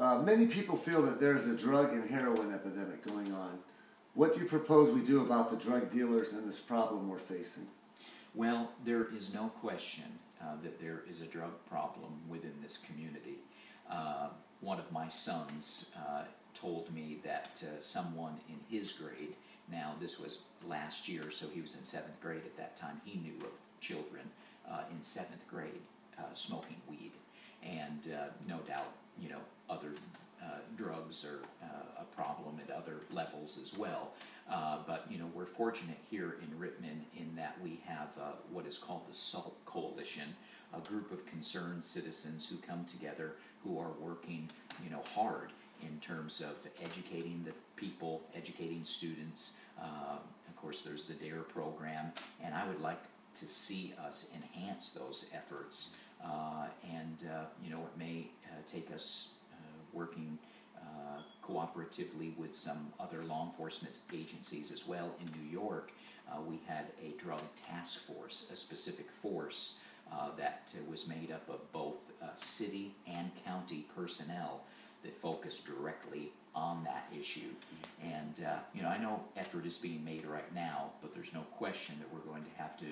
Many people feel that there's a drug and heroin epidemic going on. What do you propose we do about the drug dealers and this problem we're facing? Well, there is no question that there is a drug problem within this community. One of my sons told me that someone in his grade, now this was last year, so he was in 7th grade at that time, he knew of children in 7th grade smoking weed. And no doubt, you know, other drugs are a problem at other levels as well. But, you know, we're fortunate here in Rittman in that we have what is called the SALT Coalition, a group of concerned citizens who come together who are working, you know, hard in terms of educating the people, educating students. Of course, there's the DARE program, and I would like to see us enhance those efforts. You know, it may take us working cooperatively with some other law enforcement agencies as well. In New York, we had a drug task force, a specific force that was made up of both city and county personnel that focused directly on that issue. And you know, I know effort is being made right now, but there's no question that we're going to have to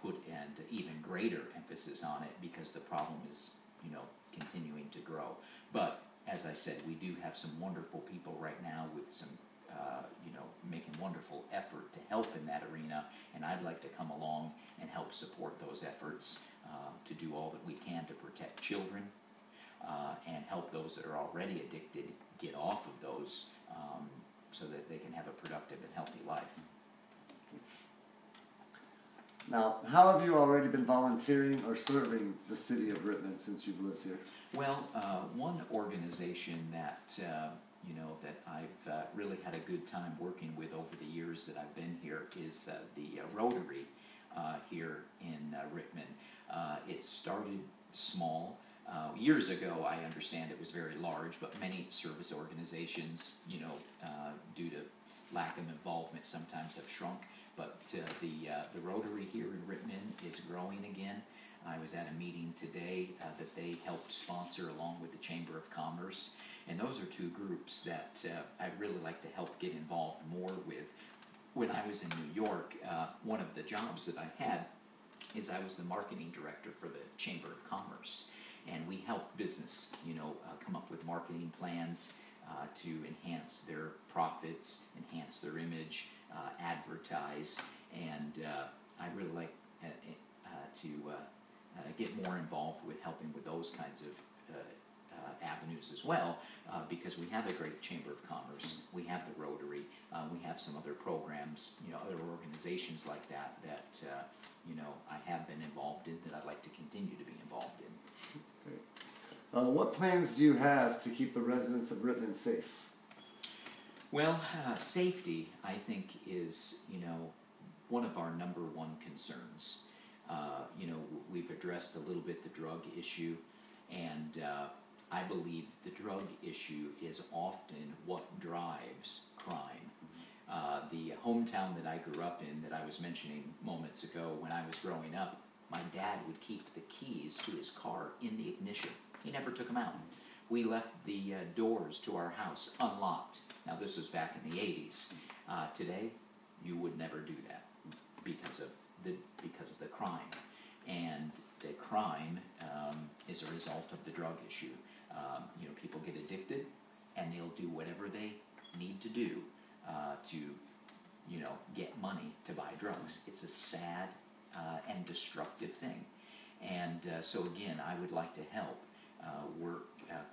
put an even greater emphasis on it because the problem is, you know, continuing to grow. But as I said, we do have some wonderful people right now with some, you know, making wonderful effort to help in that arena, and I'd like to come along and help support those efforts to do all that we can to protect children and help those that are already addicted get off of those so that they can have a productive and healthy life. Now, how have you already been volunteering or serving the city of Rittman since you've lived here? Well, one organization that you know that I've really had a good time working with over the years that I've been here is the Rotary here in Rittman. It started small. Years ago, I understand it was very large, but many service organizations, you know, due to lack of involvement, sometimes have shrunk. But the Rotary here in Rittman is growing again. I was at a meeting today that they helped sponsor along with the Chamber of Commerce. And those are two groups that I'd really like to help get involved more with. When I was in New York, one of the jobs that I had is I was the marketing director for the Chamber of Commerce. And we help business, you know, come up with marketing plans to enhance their profits, enhance their image, advertise, and I'd really like to get more involved with helping with those kinds of avenues as well, because we have a great Chamber of Commerce, we have the Rotary, we have some other programs, you know, other organizations like that that you know, I have been involved in that I'd like to continue to be involved in. Great. What plans do you have to keep the residents of Rittman safe? Well, safety, I think, is, you know, one of our number one concerns. You know, we've addressed a little bit the drug issue, and I believe the drug issue is often what drives crime. The hometown that I grew up in, that I was mentioning moments ago, when I was growing up, my dad would keep the keys to his car in the ignition. He never took them out. We left the doors to our house unlocked. Now, this was back in the 80s. Today, you would never do that because of the crime. And the crime is a result of the drug issue. You know, people get addicted, and they'll do whatever they need to do to, you know, get money to buy drugs. It's a sad and destructive thing. And so again, I would like to help work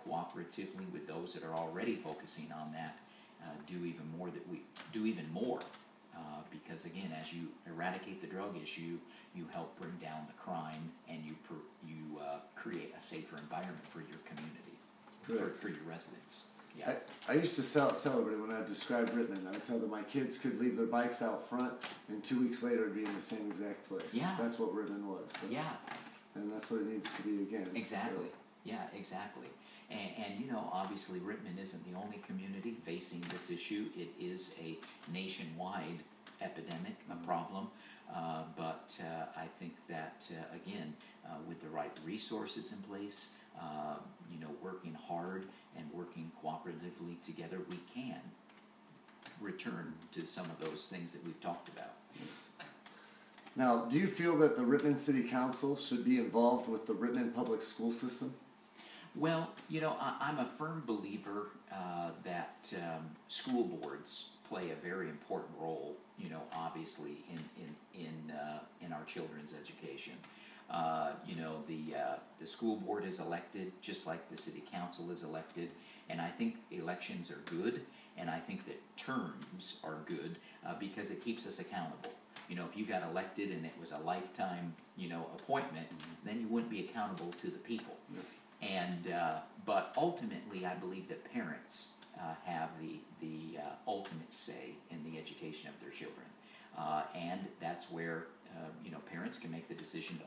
cooperatively with those that are already focusing on that, do even more, because again, as you eradicate the drug issue, you help bring down the crime, and you create a safer environment for your community, for your residents. Yeah. I used to tell everybody when I described Rittman, I would tell them my kids could leave their bikes out front, and 2 weeks later it'd be in the same exact place. Yeah. That's what Rittman was. And that's what it needs to be again. Exactly. So. Yeah, exactly. And you know, obviously Rittman isn't the only community facing this issue. It is a nationwide epidemic, a problem. But I think that, again, with the right resources in place, you know, working hard and working cooperatively together, we can return to some of those things that we've talked about. Yes. Now, do you feel that the Rittman City Council should be involved with the Rittman public school system? Well, you know, I'm a firm believer that school boards play a very important role, you know, obviously in our children's education. You know, the school board is elected just like the city council is elected, and I think elections are good, and I think that terms are good because it keeps us accountable. You know, if you got elected and it was a lifetime, you know, appointment, then you wouldn't be accountable to the people. Yes. And but ultimately, I believe that parents have the ultimate say in the education of their children, and that's where you know, parents can make the decision to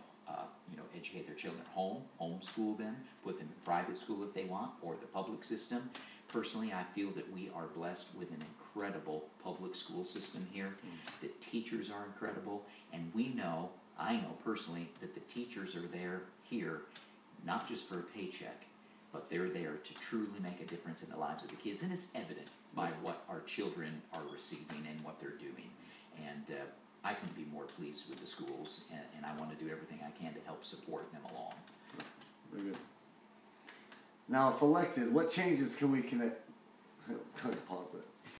you know, educate their children at home, homeschool them, put them in private school if they want, or the public system. Personally, I feel that we are blessed with an incredible public school system here. The teachers are incredible, and I know personally that the teachers are there here not just for a paycheck, but they're there to truly make a difference in the lives of the kids, and it's evident by what our children are receiving and what they're doing. And I couldn't be more pleased with the schools, and I want to do everything I can to help support them along. Very good. Now, if elected, what changes can we connect? Pause that.